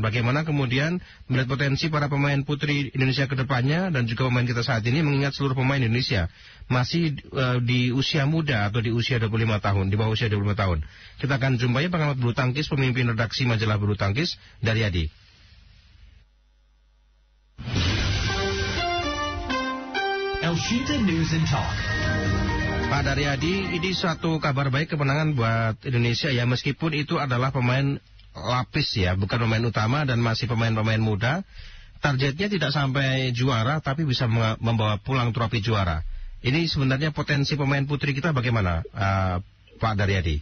Bagaimana kemudian melihat potensi para pemain putri Indonesia ke depannya dan juga pemain kita saat ini, mengingat seluruh pemain Indonesia masih di usia muda atau di usia 25 tahun, di bawah usia 25 tahun. Kita akan jumpai pengamat bulu tangkis, pemimpin redaksi majalah bulu tangkis, Daryadi. Elshinta News and Talk. Pak Daryadi, ini suatu kabar baik, kemenangan buat Indonesia ya, meskipun itu adalah pemain lapis ya, bukan pemain utama dan masih pemain-pemain muda. Targetnya tidak sampai juara, tapi bisa membawa pulang trofi juara. Ini sebenarnya potensi pemain putri kita bagaimana, Pak Daryadi?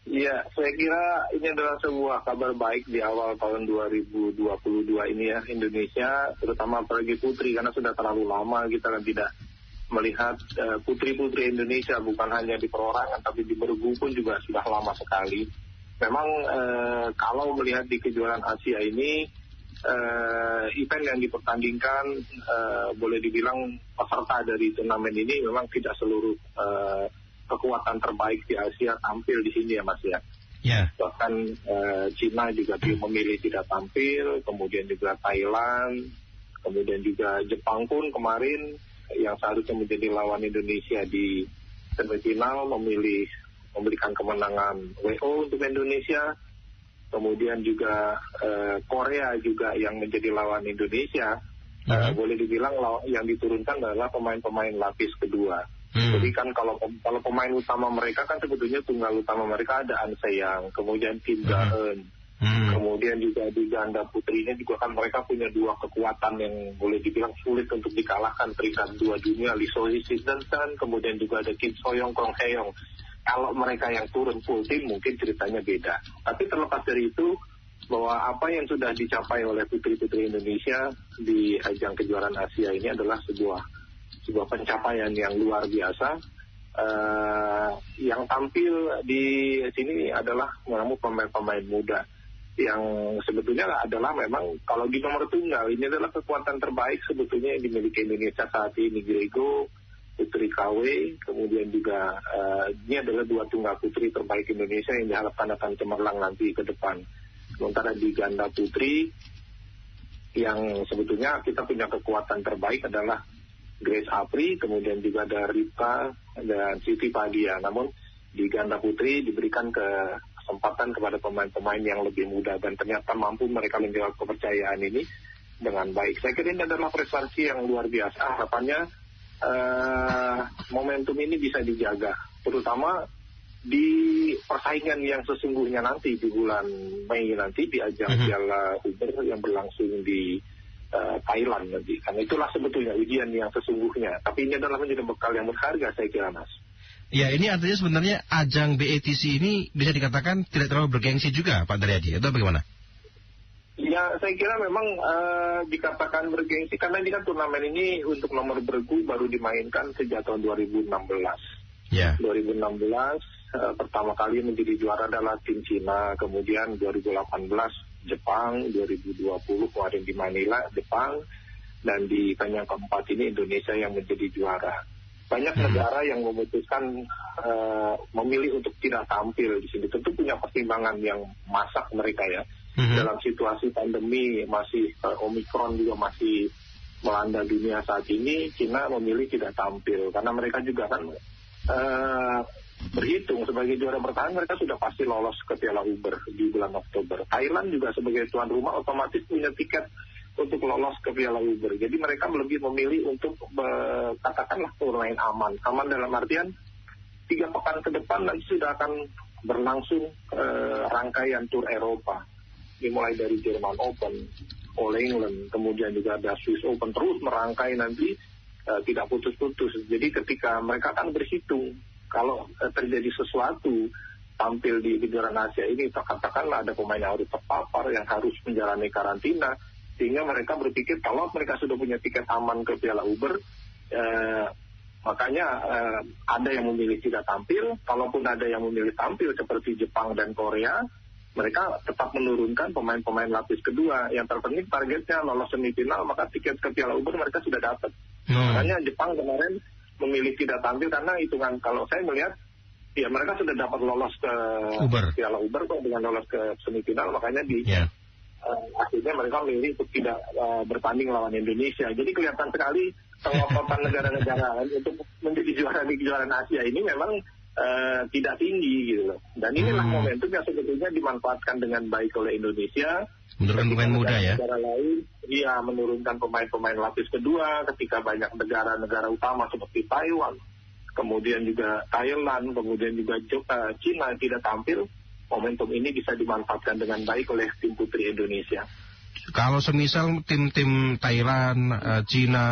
Iya, saya kira ini adalah sebuah kabar baik di awal tahun 2022 ini ya, Indonesia, terutama apalagi putri, karena sudah terlalu lama kita kan tidak melihat putri-putri Indonesia, bukan hanya di perorangan tapi di bergu pun juga sudah lama sekali. Memang kalau melihat di kejuaraan Asia ini, event yang dipertandingkan boleh dibilang peserta dari turnamen ini memang tidak seluruh kekuatan terbaik di Asia tampil di sini ya Mas ya. Yeah. Bahkan Cina juga memilih tidak tampil, kemudian juga Thailand, kemudian juga Jepang pun kemarin yang seharusnya menjadi lawan Indonesia di semifinal memberikan kemenangan WO untuk Indonesia. Kemudian juga Korea juga yang menjadi lawan Indonesia. Boleh dibilang yang diturunkan adalah pemain-pemain lapis kedua. Jadi kan kalau pemain utama mereka kan sebetulnya tunggal utama mereka ada An Se-young, kemudian Kim Ja-eun. Kemudian juga di ganda putrinya juga kan mereka punya dua kekuatan yang boleh dibilang sulit untuk dikalahkan, peringkat 2 dunia, Lee So-hee, kemudian juga ada Kim So-young, Kong Hae-young. Kalau mereka yang turun full tim mungkin ceritanya beda. Tapi terlepas dari itu, bahwa apa yang sudah dicapai oleh putri-putri Indonesia di ajang kejuaraan Asia ini adalah sebuah pencapaian yang luar biasa. Yang tampil di sini adalah memang pemain-pemain muda yang sebetulnya adalah memang kalau di nomor tunggal ini adalah kekuatan terbaik sebetulnya yang dimiliki Indonesia saat ini. Grego, Putri KW, kemudian juga ini adalah dua tunggal putri terbaik Indonesia yang diharapkan akan cemerlang nanti ke depan. Sementara di ganda putri yang sebetulnya kita punya kekuatan terbaik adalah Grace Apri, kemudian juga ada Rita dan Siti Padia. Namun di ganda putri diberikan kesempatan kepada pemain-pemain yang lebih muda dan ternyata mampu mereka menjawab kepercayaan ini dengan baik. Saya kira ini adalah prestasi yang luar biasa. Harapannya momentum ini bisa dijaga, terutama di persaingan yang sesungguhnya nanti di bulan Mei nanti di ajang Piala Uber yang berlangsung di Thailand nanti. Karena itulah sebetulnya ujian yang sesungguhnya. Tapi ini adalah menjadi bekal yang berharga saya kira Mas. Ya, ini artinya sebenarnya ajang BATC ini bisa dikatakan tidak terlalu bergengsi juga Pak Daryadi, atau bagaimana? Ya, saya kira memang dikatakan bergengsi karena ini kan turnamen ini untuk nomor bergu baru dimainkan sejak tahun 2016. Ya. 2016 pertama kali menjadi juara adalah tim Cina, kemudian 2018 Jepang, 2020 kemarin di Manila, Jepang, dan di yang keempat ini Indonesia yang menjadi juara. Banyak negara yang memutuskan memilih untuk tidak tampil di sini. Tentu punya pertimbangan yang masak mereka ya. Dalam situasi pandemi masih Omikron juga masih melanda dunia saat ini, Cina memilih tidak tampil karena mereka juga kan berhitung sebagai juara bertahan mereka sudah pasti lolos ke Piala Uber di bulan Oktober. Thailand juga sebagai tuan rumah otomatis punya tiket untuk lolos ke Piala Uber. Jadi mereka lebih memilih untuk katakanlah bermain aman. Aman dalam artian 3 pekan ke depan nanti sudah akan berlangsung rangkaian tur Eropa. Dimulai dari Jerman Open, All England, kemudian juga ada Swiss Open, terus merangkai nanti tidak putus-putus. Jadi ketika mereka akan berhitung kalau terjadi sesuatu tampil di kejuaraan Asia ini, katakanlah ada pemain yang harus terpapar, yang harus menjalani karantina, sehingga mereka berpikir kalau mereka sudah punya tiket aman ke Piala Uber, makanya ada yang memilih tidak tampil. Kalaupun ada yang memilih tampil seperti Jepang dan Korea, mereka tetap menurunkan pemain-pemain lapis kedua. Yang terpenting targetnya lolos semifinal, maka tiket ke Piala Uber mereka sudah dapat. Makanya Jepang kemarin memilih tidak tampil karena hitungan kalau saya melihat ya mereka sudah dapat lolos ke Piala Uber kok dengan lolos ke semifinal, makanya akhirnya mereka memilih untuk tidak bertanding lawan Indonesia. Jadi kelihatan sekali pengototan negara-negara untuk menjadi juara di kejuaraan Asia ini memang tidak tinggi gitu loh. Dan inilah momentum yang sebetulnya dimanfaatkan dengan baik oleh Indonesia. Menurunkan pemain muda ya. Negara lain, menurunkan pemain-pemain lapis kedua ketika banyak negara-negara utama seperti Taiwan, kemudian juga Thailand, kemudian juga Cina tidak tampil. Momentum ini bisa dimanfaatkan dengan baik oleh tim putri Indonesia. Kalau semisal tim-tim Thailand, Cina,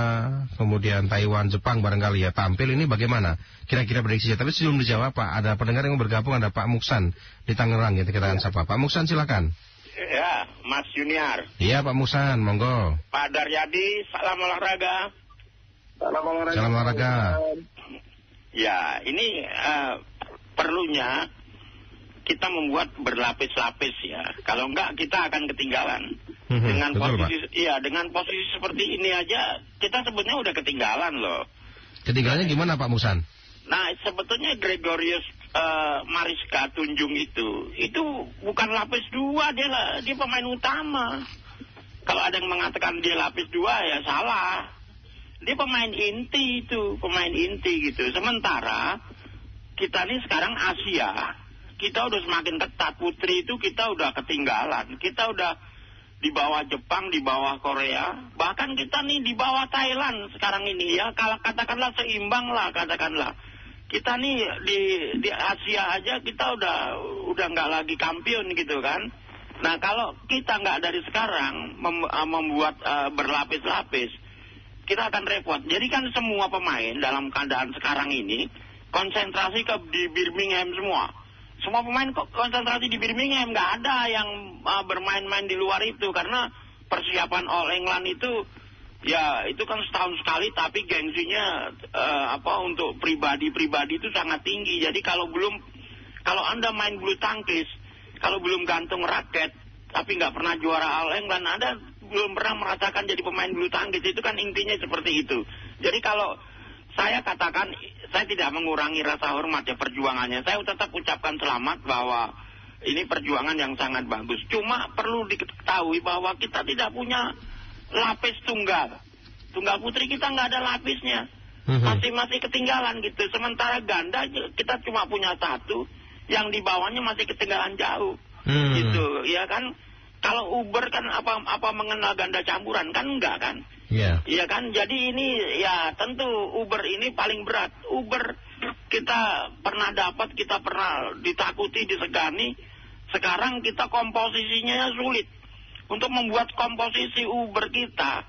kemudian Taiwan, Jepang barangkali ya tampil, ini bagaimana? Kira-kira prediksinya. Tapi sebelum dijawab Pak, ada pendengar yang bergabung, ada Pak Muksan di Tangerang, kita akan sapa. Pak Muksan silakan. Ya, Mas Junior. Iya Pak Muksan, monggo. Pak Daryadi, salam olahraga. Salam olahraga. Ya, ini perlunya kita membuat berlapis-lapis ya. Kalau enggak kita akan ketinggalan. Dengan posisi seperti ini aja kita sebetulnya udah ketinggalan loh. Ketinggalannya gimana Pak Musan? Nah, sebetulnya Gregorius Mariska Tunjung itu bukan lapis 2, dia pemain utama. Kalau ada yang mengatakan dia lapis 2 ya salah. Dia pemain inti gitu. Sementara kita nih sekarang Asia, kita udah semakin ketat. Putri itu kita udah ketinggalan. Kita udah di bawah Jepang, di bawah Korea, bahkan kita nih di bawah Thailand sekarang ini ya. Kalau katakanlah seimbang lah, katakanlah. Kita nih di Asia aja kita udah nggak lagi kampion gitu kan. Nah, kalau kita nggak dari sekarang membuat berlapis-lapis, kita akan repot. Jadi kan semua pemain dalam keadaan sekarang ini konsentrasi di Birmingham semua. Semua pemain konsentrasi di Birmingham, nggak ada yang bermain-main di luar itu, karena persiapan All England itu ya itu kan setahun sekali, tapi gengsinya untuk pribadi-pribadi itu sangat tinggi. Jadi kalau Anda main bulu tangkis, kalau belum gantung raket, tapi nggak pernah juara All England, Anda belum pernah merasakan jadi pemain bulu tangkis. Itu kan intinya seperti itu. Jadi kalau saya katakan, saya tidak mengurangi rasa hormat ya perjuangannya. Saya tetap ucapkan selamat bahwa ini perjuangan yang sangat bagus. Cuma perlu diketahui bahwa kita tidak punya lapis tunggal. Tunggal putri kita nggak ada lapisnya. Masih ketinggalan gitu. Sementara ganda kita cuma punya 1, yang di bawahnya masih ketinggalan jauh. Gitu, ya kan? Kalau Uber kan apa mengenal ganda campuran kan enggak kan? Iya. Iya kan? Jadi ini ya tentu Uber ini paling berat. Uber kita pernah dapat, kita pernah ditakuti, disegani. Sekarang kita komposisinya sulit. Untuk membuat komposisi Uber kita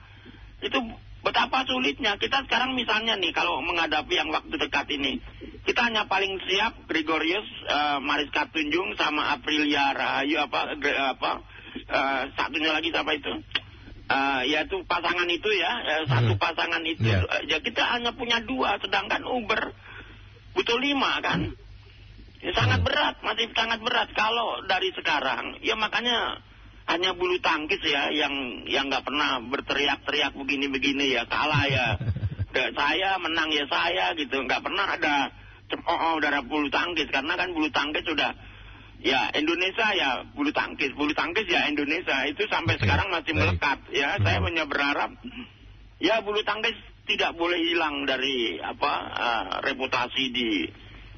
itu betapa sulitnya. Kita sekarang misalnya nih kalau menghadapi yang waktu dekat ini, kita hanya paling siap Gregorius Mariska Tunjung sama Aprilia Rahayu satunya lagi siapa itu? Yaitu pasangan itu ya, satu pasangan itu. Ya kita hanya punya 2, sedangkan Uber butuh 5 kan? Ya, sangat berat, masih sangat berat kalau dari sekarang. Ya makanya hanya bulu tangkis ya yang nggak pernah berteriak-teriak begini-begini ya, kalah ya. Saya menang ya saya gitu, nggak pernah ada udara bulu tangkis, karena kan bulu tangkis sudah ya Indonesia ya bulu tangkis ya Indonesia itu sampai sekarang masih melekat ya. Saya hanya berharap ya bulu tangkis tidak boleh hilang dari reputasi di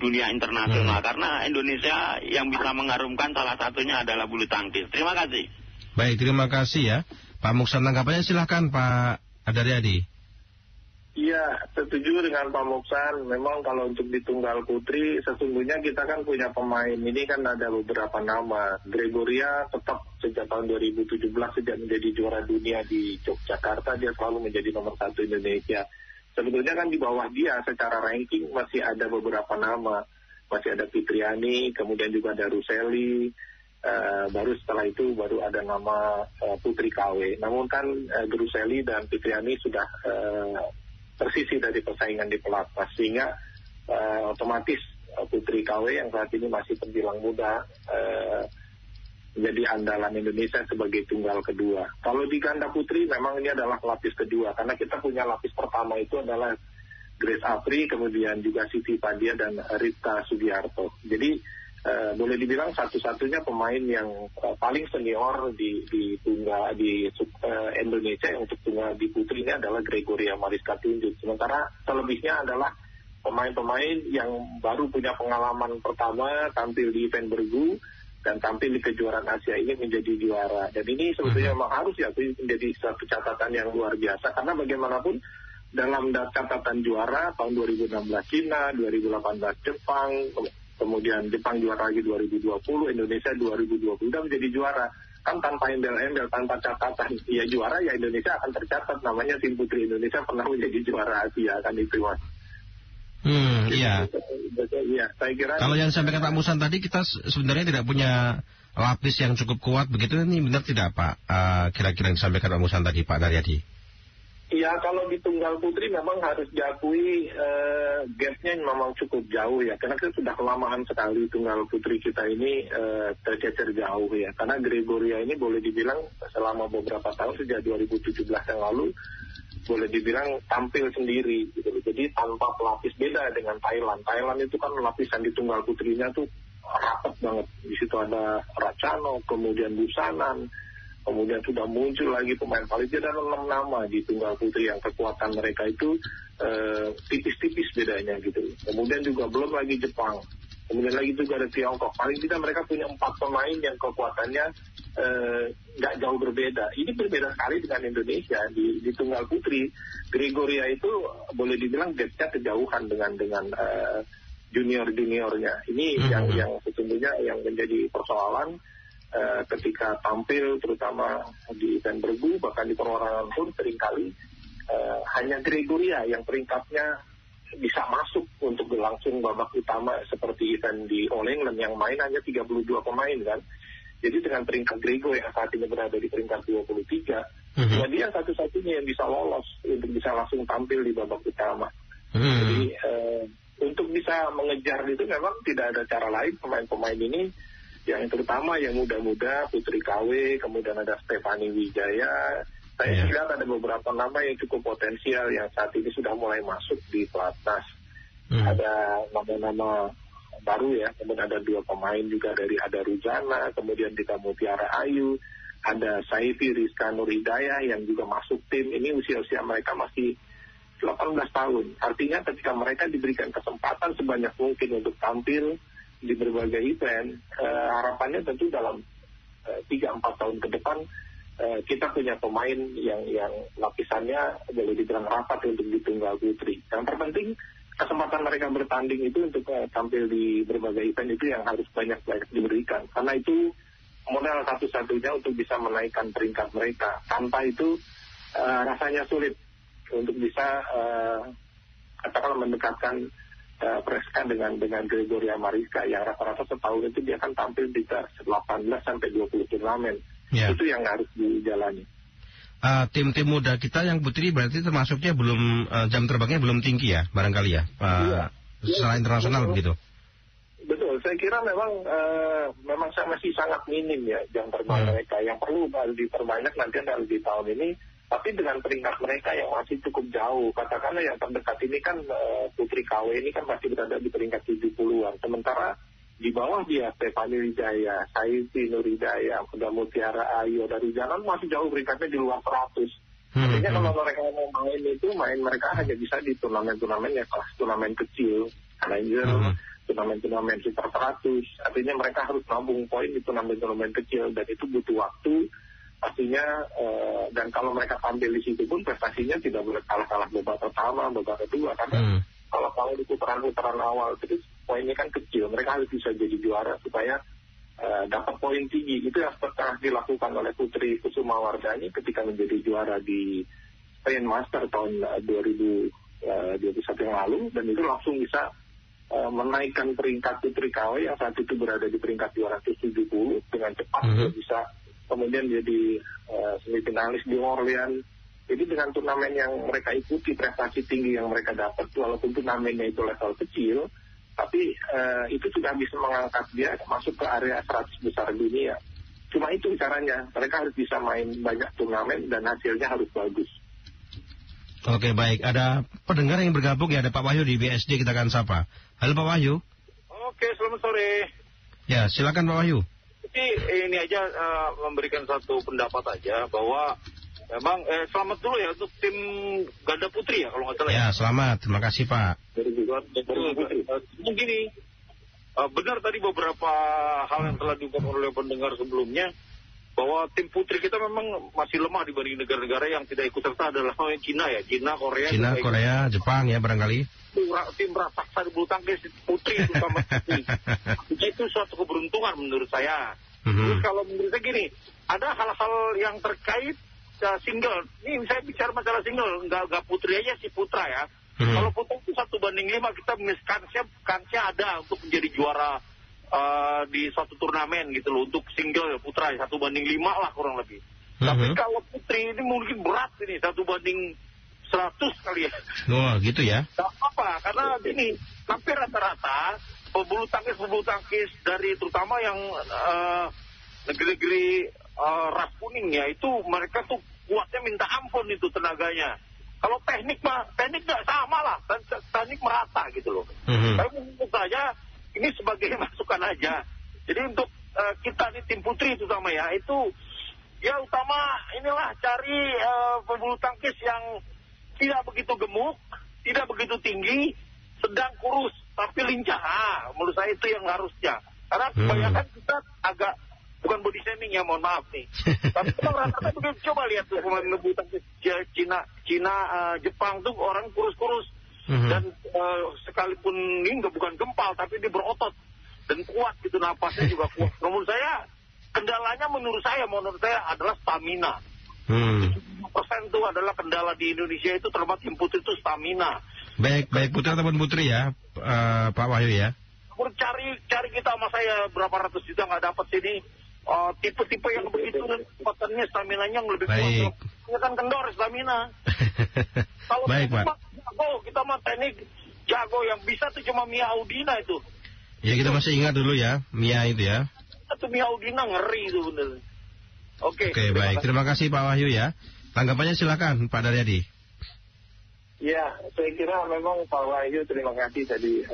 dunia internasional, karena Indonesia yang bisa mengharumkan salah satunya adalah bulu tangkis. Terima kasih. Baik, terima kasih ya Pak Muksan. Tanggapannya silahkan Pak Daryadi. Iya, setuju dengan Pak Muksan. Memang kalau untuk di tunggal putri, sesungguhnya kita kan punya pemain. Ini kan ada beberapa nama. Gregoria tetap sejak tahun 2017 sejak menjadi juara dunia di Yogyakarta, dia selalu menjadi nomor 1 Indonesia. Sebetulnya kan di bawah dia secara ranking masih ada beberapa nama. Masih ada Fitriani, kemudian juga ada Ruseli. Baru setelah itu baru ada nama Putri KW. Namun kan Ruseli dan Fitriani sudah tersisih dari persaingan di pelatnas, sehingga otomatis Putri KW yang saat ini masih terbilang muda menjadi andalan Indonesia sebagai tunggal kedua. Kalau di ganda putri memang ini adalah lapis kedua, karena kita punya lapis pertama itu adalah Grace Apri, kemudian juga Siti Fadia dan Rita Sugiarto. Jadi boleh dibilang satu-satunya pemain yang paling senior di tunggal di Indonesia yang untuk tunggal di putri ini adalah Gregoria Mariska Tunjung. Sementara selebihnya adalah pemain-pemain yang baru punya pengalaman pertama tampil di event bergu dan tampil di kejuaraan Asia ini menjadi juara. Dan ini sebetulnya memang harus ya menjadi satu catatan yang luar biasa, karena bagaimanapun dalam catatan juara tahun 2016 Cina, 2018 Jepang, kemudian Jepang juara lagi 2020, Indonesia 2020 udah menjadi juara. Kan tanpa embel-embel, tanpa catatan, ya juara ya Indonesia akan tercatat, namanya tim putri Indonesia pernah menjadi juara Asia, kan itu Mas. Iya. Iya, saya kira. Kalau yang sampaikan Pak Musan tadi, kita sebenarnya tidak punya lapis yang cukup kuat, begitu ini benar tidak Pak? Kira-kira yang disampaikan Pak Musan tadi, Pak Daryadi? Ya, kalau di tunggal putri memang harus diakui gapnya memang cukup jauh ya. Karena kita sudah kelamaan sekali tunggal putri kita ini tercecer jauh ya. Karena Gregoria ini boleh dibilang selama beberapa tahun sejak 2017 yang lalu boleh dibilang tampil sendiri gitu. Jadi tanpa pelapis, beda dengan Thailand. Thailand itu kan lapisan di tunggal putrinya tuh rapat banget. Di situ ada Ratchanok, kemudian Busanan, kemudian sudah muncul lagi pemain Malaysia dan 6 nama di tunggal putri yang kekuatan mereka itu tipis-tipis bedanya gitu. Kemudian juga belum lagi Jepang, kemudian lagi juga ada Tiongkok. Paling tidak mereka punya 4 pemain yang kekuatannya nggak jauh berbeda. Ini berbeda sekali dengan Indonesia di tunggal putri. Gregoria itu boleh dibilang gapnya kejauhan dengan junior-juniornya. Ini yang sesungguhnya yang menjadi persoalan ketika tampil terutama di event bergu, bahkan di perorangan pun seringkali hanya Gregoria yang peringkatnya bisa masuk untuk langsung babak utama seperti event di All England yang main hanya 32 pemain kan. Jadi dengan peringkat Grego yang saat ini berada di peringkat 23, dia satu-satunya yang bisa lolos untuk bisa langsung tampil di babak utama. Jadi untuk bisa mengejar itu memang tidak ada cara lain. Pemain-pemain ini yang terutama yang muda-muda, Putri KW, kemudian ada Stefani Wijaya. Saya lihat ada beberapa nama yang cukup potensial yang saat ini sudah mulai masuk di pelatnas. Ada nama-nama baru ya, kemudian ada 2 pemain juga dari ada Rujana, kemudian kita Mutiara Ayu, ada Saifi Rizka Nur Hidayah yang juga masuk tim. Ini usia-usia mereka masih 18 tahun. Artinya ketika mereka diberikan kesempatan sebanyak mungkin untuk tampil di berbagai event, harapannya tentu dalam 3-4 tahun ke depan kita punya pemain yang lapisannya boleh dibilang rapat untuk di tunggal putri. Yang terpenting kesempatan mereka bertanding itu untuk tampil di berbagai event itu yang harus banyak diberikan. Karena itu modal satu-satunya untuk bisa menaikkan peringkat mereka. Tanpa itu rasanya sulit untuk bisa katakanlah mendekatkan Preska dengan Gregoria Mariska yang rata-rata setahun itu dia akan tampil di 18 sampai 20 turnamen. Itu yang harus dijalani. Tim-tim muda kita yang putri berarti termasuknya belum jam terbangnya belum tinggi ya barangkali ya, secara internasional begitu. Betul, saya kira memang masih sangat minim ya jam terbang mereka. Yang perlu diperbanyak nanti adalah di tahun ini. Tapi dengan peringkat mereka yang masih cukup jauh, katakanlah yang terdekat ini kan Putri KW ini kan masih berada di peringkat 70-an. Sementara di bawah dia Stefani Wijaya, Saifi Nur Hidayah, Kuda Mutiara Ayu, dari jalan masih jauh peringkatnya di luar 100. Artinya kalau mereka mau main mereka hanya bisa di turnamen-turnamen yang kelas turnamen kecil, Challenger, turnamen-turnamen Super 100. Artinya mereka harus nabung poin di turnamen-turnamen kecil dan itu butuh waktu. Pastinya dan kalau mereka tampil di situ pun prestasinya tidak boleh kalah babak pertama, babak kedua karena kalau di putaran awal itu poinnya kan kecil, mereka harus bisa jadi juara supaya dapat poin tinggi. Itu yang pernah dilakukan oleh Putri Kusuma Wardani ketika menjadi juara di Spain Master tahun 2021 yang lalu, dan itu langsung bisa menaikkan peringkat Putri KW yang saat itu berada di peringkat 270 dengan cepat bisa kemudian jadi semifinalis di Orleans. Jadi dengan turnamen yang mereka ikuti, prestasi tinggi yang mereka dapat, walaupun turnamennya itu level kecil, tapi itu sudah bisa mengangkat dia masuk ke area 100 besar dunia. Cuma itu caranya, mereka harus bisa main banyak turnamen dan hasilnya harus bagus. Oke, baik. Ada pendengar yang bergabung ya, ada Pak Wahyu di BSD, kita akan sapa. Halo Pak Wahyu. Oke, selamat sore. Ya, silakan Pak Wahyu. Jadi ini aja memberikan satu pendapat aja bahwa memang selamat dulu ya untuk tim ganda putri ya kalau nggak salah. Ya, selamat. Terima kasih Pak. Begini, benar tadi beberapa hal yang telah diungkapkan oleh pendengar sebelumnya bahwa tim putri kita memang masih lemah dibanding negara-negara yang tidak ikut serta adalah Cina ya, Cina, Korea, Jepang ya barangkali. Tim raksasa di bulu tangkis putri terutama itu suatu keberuntungan menurut saya. Terus kalau menurut saya gini, ada hal-hal yang terkait single. Ini saya bicara masalah single, nggak putri aja sih, putra ya. Kalau putra itu 1:5 kita kansnya ada untuk menjadi juara di suatu turnamen gitu loh, untuk single putra 1:5 lah kurang lebih. Tapi kalau putri ini mungkin berat ini 1:100 kali ya. Oh gitu ya. Gak apa-apa, karena gini, hampir rata-rata pebulu tangkis dari terutama yang negeri-negeri ras kuning ya, itu mereka tuh kuatnya minta ampun itu tenaganya. Kalau teknik nggak sama lah, teknik merata gitu loh. Tapi menurut saya ini sebagai masukan aja. Jadi untuk kita di tim putri terutama ya, itu ya utama inilah cari pebulu tangkis yang tidak begitu gemuk, tidak begitu tinggi, sedang kurus tapi lincah. Menurut saya itu yang harusnya. Karena kebanyakan kita agak bukan body shaming ya, mohon maaf nih. Tapi kita rata-rata begitu, coba lihat tuh pemain bulu tangkis Cina, Jepang tuh orang kurus-kurus. Dan sekalipun ini bukan gempal tapi dia berotot dan kuat gitu, napasnya juga kuat. Menurut saya kendalanya menurut saya adalah stamina. 70% itu adalah kendala di Indonesia itu, terutama tim putri itu stamina. Baik putra ataupun putri ya, Pak Wahyu ya. Cari kita sama saya berapa ratus juta nggak dapat sini. Tipe-tipe yang begitu dan kekuatannya, stamina-nya yang lebih kuat. Ini kan kendor stamina. Kalau baik Pak. Kita mah teknik jago, yang bisa tuh cuma Mia Audina itu. Ya kita masih ingat dulu ya, Mia itu ya. Itu Mia Audina ngeri itu bener. Oke, baik. Terima kasih Pak Wahyu ya. Tanggapannya silakan Pak Daryadi. Ya, saya kira memang Pak Wahyu, terima kasih tadi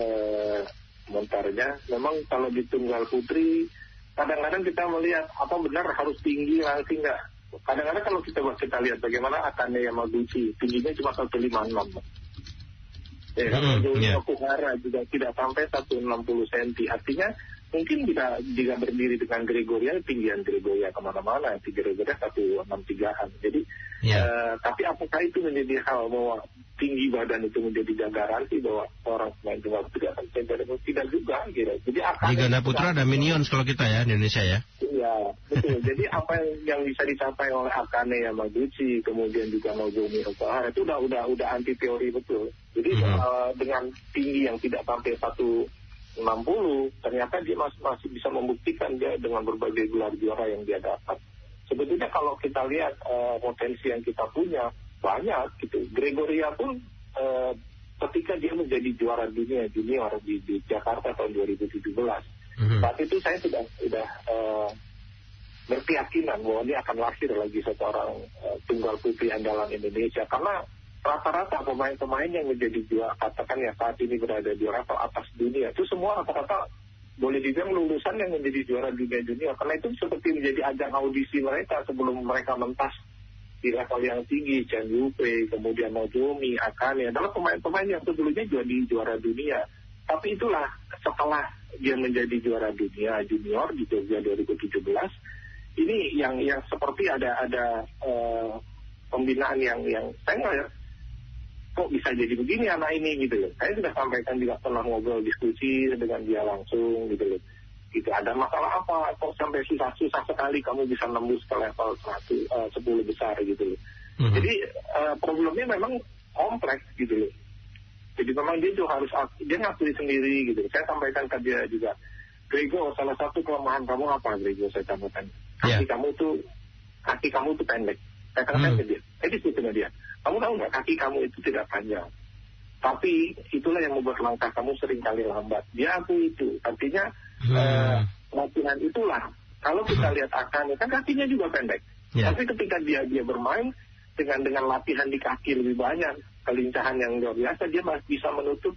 komentarnya. Memang kalau di tunggal putri kadang-kadang kita melihat apa benar harus tinggi langsing nggak. Kadang-kadang kalau kita lihat bagaimana Akane Yamaguchi, tingginya cuma 156. Ya kan, Okuhara juga tidak sampai 160 cm. Artinya mungkin jika berdiri dengan Gregoria, tinggian Gregoria kemana-mana, Gregoria 163-an. Jadi, tapi apakah itu menjadi hal bahwa tinggi badan itu menjadi garansi bahwa orang pemain tunggal tidak akan tidak juga gitu. Jadi di ganda putra ada minions kalau kita ya di Indonesia ya. Iya, betul. Jadi apa yang bisa dicapai oleh Akane Yamaguchi, kemudian juga Nozomi Okuhara itu udah anti teori betul. Jadi dengan tinggi yang tidak sampai 160, ternyata dia masih bisa membuktikan dia dengan berbagai gelar juara yang dia dapat. Sebetulnya kalau kita lihat potensi yang kita punya banyak gitu. Gregoria pun ketika dia menjadi juara dunia junior di Jakarta tahun 2017, saat itu saya sudah berkeyakinan bahwa dia akan lahir lagi seorang tunggal putri andalan Indonesia, karena rata-rata pemain-pemain yang menjadi juara, katakan ya saat ini berada di level atas dunia, itu semua rata-rata boleh dibilang lulusan yang menjadi juara dunia junior, karena itu seperti menjadi ajang audisi mereka sebelum mereka mentas di level yang tinggi. Chen Yufei, kemudian Nozomi, Akane adalah pemain-pemain yang sebelumnya di juara dunia. Tapi itulah setelah dia menjadi juara dunia junior di Jogja 2017, ini yang seperti ada pembinaan yang saya nggak, kok bisa jadi begini anak ini gitu loh. Saya sudah sampaikan juga, pernah ngobrol diskusi dengan dia langsung gitu loh. Gitu, ada masalah apa? Kok sampai susah sekali kamu bisa nembus ke level 10 besar gitu loh. Jadi problemnya memang kompleks gitu loh. Jadi memang dia juga dia ngakui sendiri gitu. Saya sampaikan ke dia juga, Grego, salah satu kelemahan kamu apa Grego? Saya sampaikan, kaki kamu tuh pendek. Saya katakan ke dia, diskusi dia. Kamu tahu nggak, kaki kamu itu tidak panjang. Tapi itulah yang membuat langkah kamu sering kali lambat. Dia akui itu. Artinya latihan itulah. Kalau kita lihat Akane kan kakinya juga pendek. Tapi ketika dia bermain dengan latihan di kaki lebih banyak, kelincahan yang luar biasa, dia masih bisa menutup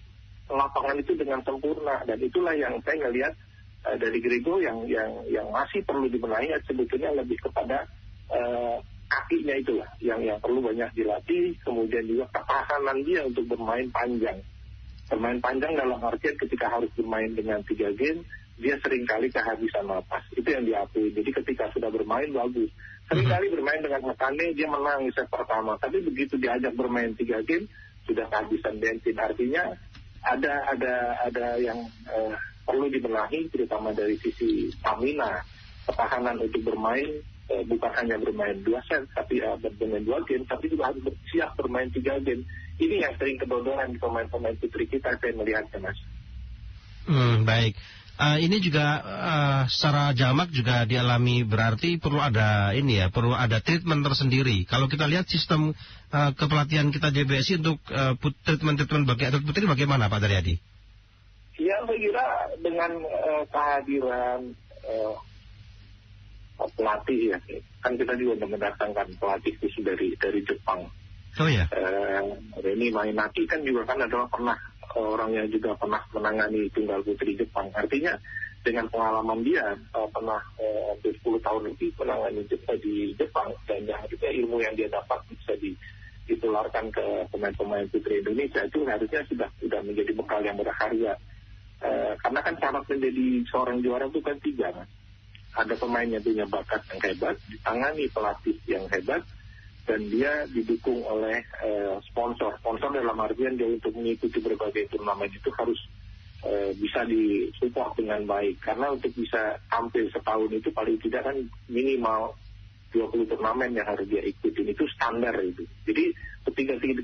lapangan itu dengan sempurna. Dan itulah yang saya ngelihat dari Grego yang masih perlu dibenahi sebetulnya lebih kepada kakinya itulah yang perlu banyak dilatih, kemudian juga ketahanan dia untuk bermain panjang. Bermain panjang dalam artian ketika harus bermain dengan 3 game, dia seringkali kehabisan napas. Itu yang diakui. Jadi ketika sudah bermain bagus. Seringkali bermain dengan Hakane dia menang di set pertama, tapi begitu diajak bermain 3 game sudah kehabisan bensin. Artinya ada yang perlu dibenahi, terutama dari sisi stamina, ketahanan untuk bermain, bukan hanya bermain 2 set, tapi bermain 2 game, tapi juga harus siap bermain 3 game. Ini yang sering kedodoran di pemain-pemain putri kita, saya melihatnya, Mas. Baik. Ini juga secara jamak juga dialami, berarti perlu ada perlu ada treatment tersendiri. Kalau kita lihat sistem kepelatihan kita JBSI untuk treatment bagi atlet putri bagaimana, Pak Daryadi? Ya, saya kira dengan kehadiran pelatih ya, kan kita juga mendatangkan pelatih khusus dari Jepang. Oh ya. Reni Mainaki kan juga kan adalah orang yang juga pernah menangani tunggal putri Jepang. Artinya dengan pengalaman dia pernah 10 tahun lebih menangani di Jepang, dan harusnya ilmu yang dia dapat bisa ditularkan ke pemain-pemain putri Indonesia, itu harusnya sudah menjadi bekal yang berharga. Karena kan syarat menjadi seorang juara itu kan 3, Mas. Ada pemain yang punya bakat yang hebat, ditangani pelatih yang hebat, dan dia didukung oleh sponsor dalam artian dia untuk mengikuti berbagai turnamen itu harus bisa disupport dengan baik, karena untuk bisa tampil setahun itu paling tidak kan minimal 20 turnamen yang harus dia ikutin, itu standar itu. Jadi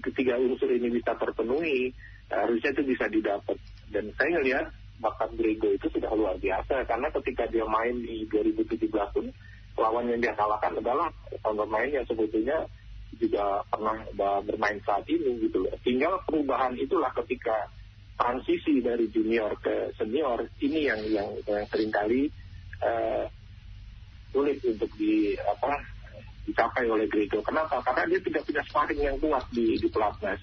ketiga unsur ini bisa terpenuhi, harusnya itu bisa didapat. Dan saya ngelihat bakat Grego itu sudah luar biasa, karena ketika dia main di 2017 pun lawan yang dia kalahkan adalah pemain yang sebetulnya juga pernah bermain saat ini gitu loh. Tinggal perubahan itulah ketika transisi dari junior ke senior, ini yang seringkali sulit untuk dicapai oleh Grego. Kenapa? Karena dia tidak punya sparring yang kuat di pelatnas.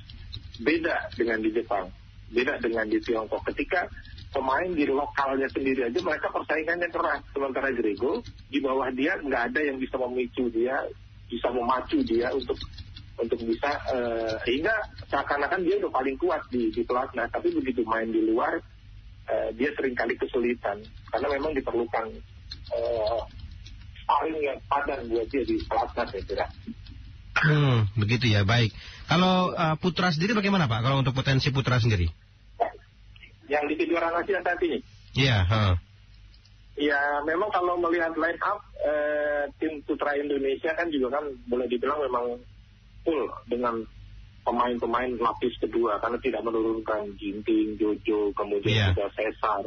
Beda dengan di Jepang, beda dengan di Tiongkok. Ketika pemain di lokalnya sendiri aja mereka persaingannya keras, sementara Grego di bawah dia nggak ada yang bisa memicu dia, bisa memacu dia untuk bisa sehingga seakan-akan dia udah paling kuat di pelatnas, tapi begitu main di luar dia seringkali kesulitan karena memang diperlukan sparring yang padan buat dia di pelatnas, saya kira. Begitu ya, baik. Kalau putra sendiri bagaimana, Pak? Kalau untuk potensi putra sendiri? Yang di kejuaraan Asia saat ini? Iya. Ya, memang kalau melihat line up tim putra Indonesia kan juga kan boleh dibilang memang full dengan pemain-pemain lapis kedua, karena tidak menurunkan Ginting, Jojo, kemudian juga Cesar,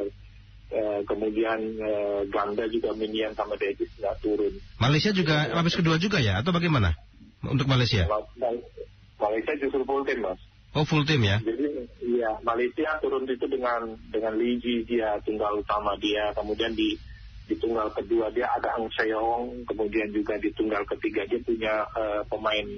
kemudian ganda juga Minian sama Davis nggak turun. Malaysia juga lapis kedua juga ya, atau bagaimana untuk Malaysia? Malaysia justru full tim, Mas. Oh, full tim ya? Jadi ya, Malaysia turun itu dengan Liji, dia tunggal utama dia, kemudian di tunggal kedua dia ada Ang Seong, kemudian juga di tunggal ketiga dia punya pemain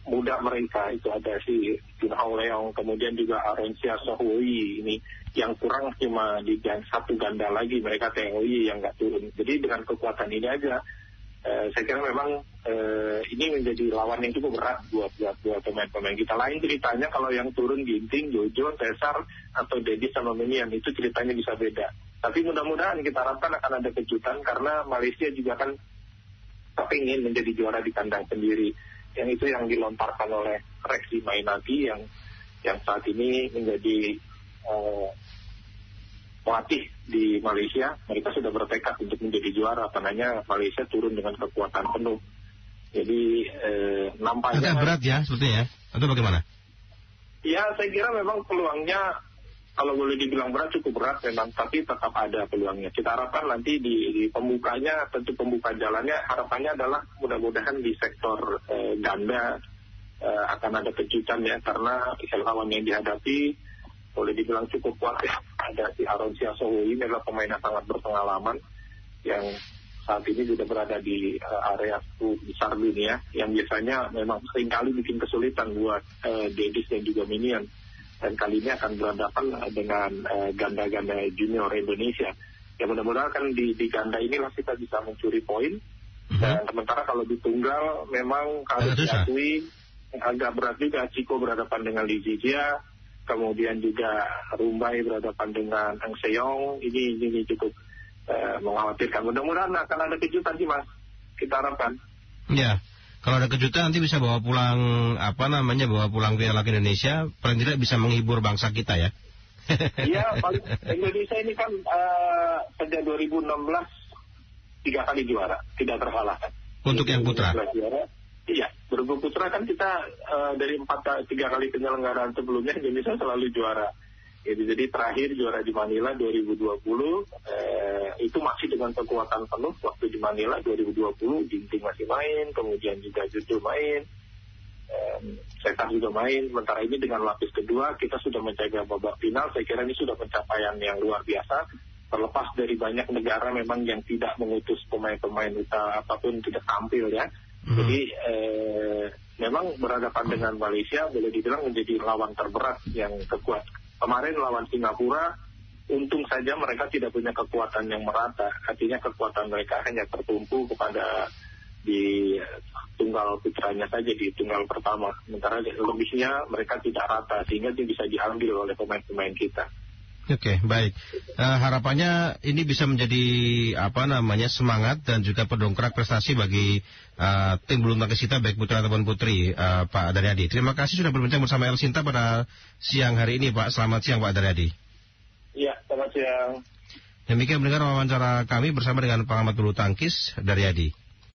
muda mereka, itu ada si Jun Hao Leong, kemudian juga Arencia Sohui. Ini yang kurang cuma di satu ganda lagi, mereka TOI yang nggak turun. Jadi dengan kekuatan ini aja saya kira memang ini menjadi lawan yang cukup berat buat pemain-pemain kita. Lain ceritanya kalau yang turun Ginting, Jojo, Cesar atau Dedis sama Minian, itu ceritanya bisa beda. Tapi mudah-mudahan kita harapkan akan ada kejutan, karena Malaysia juga kan kepingin menjadi juara di kandang sendiri. Yang itu yang dilontarkan oleh Rexy Mainaki yang saat ini menjadi pelatih di Malaysia. Mereka sudah bertekad untuk menjadi juara, karena Malaysia turun dengan kekuatan penuh. Jadi nampaknya agak berat ya sepertinya, atau bagaimana? Ya, saya kira memang peluangnya kalau boleh dibilang berat, cukup berat memang, tapi tetap ada peluangnya. Kita harapkan nanti di pembukanya, tentu pembuka jalannya harapannya adalah mudah-mudahan di sektor ganda akan ada kejutan ya, karena lawan yang dihadapi boleh dibilang cukup kuat ya. Ada si Arencia Sohui, ini adalah pemain yang sangat berpengalaman, yang saat ini sudah berada di area besar dunia, yang biasanya memang seringkali bikin kesulitan buat Dedis dan juga Minian. dan kali ini akan berhadapan dengan ganda-ganda junior Indonesia. Ya mudah-mudahan kan di ganda inilah kita bisa mencuri poin. Dan sementara kalau di tunggal memang harus diakui agak berat juga. Chico berhadapan dengan Lee Zijia, kemudian juga Rumbai berhadapan dengan Ang Seyong. Ini cukup mengkhawatirkan. Mudah-mudahan akan ada kejutan sih Mas, kita harapkan. Ya, kalau ada kejutan nanti bisa bawa pulang bawa pulang Piala Indonesia, paling tidak bisa menghibur bangsa kita ya. Iya, Indonesia ini kan sejak 2016 3 kali juara, tidak terkalahkan. Untuk yang putra? Iya, bergu putra kan kita dari 3 kali penyelenggaraan sebelumnya Indonesia selalu juara. Jadi terakhir juara di Manila 2020, itu masih dengan kekuatan penuh waktu di Manila 2020, Ginting masih main, kemudian juga Juju main, Setar juga main. Sementara ini dengan lapis kedua kita sudah menjaga babak final. Saya kira ini sudah pencapaian yang luar biasa. Terlepas dari banyak negara memang yang tidak mengutus pemain-pemain apapun tidak tampil ya. Jadi memang berhadapan dengan Malaysia boleh dibilang menjadi lawan terberat yang terkuat. Kemarin lawan Singapura, untung saja mereka tidak punya kekuatan yang merata. Artinya kekuatan mereka hanya tertumpu kepada di tunggal putranya saja, di tunggal pertama. Sementara lebihnya mereka tidak rata, sehingga itu bisa diambil oleh pemain-pemain kita. Oke, baik. Harapannya ini bisa menjadi semangat dan juga pendongkrak prestasi bagi tim bulu tangkis kita baik putra ataupun putri, Pak Daryadi. Terima kasih sudah berbincang bersama El Sinta pada siang hari ini, Pak. Selamat siang, Pak Daryadi. Iya, selamat siang. Demikian mendengar wawancara kami bersama dengan pengamat bulu tangkis Daryadi.